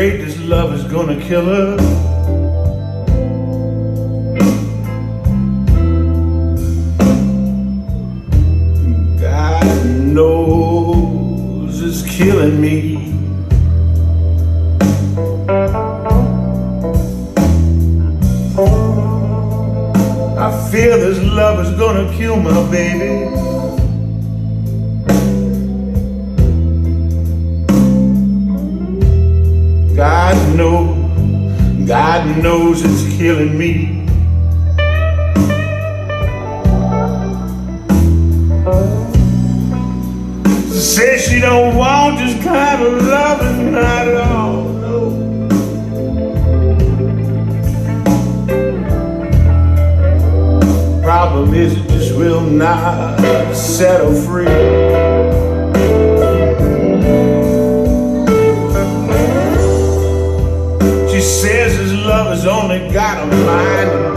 afraid this love is gonna kill her. God knows it's killing me. I fear this love is gonna kill my baby. God knows it's killing me. She says she don't want this kind of loving, not at all, no. Problem is it just will not set her free. She says his love has only got a mind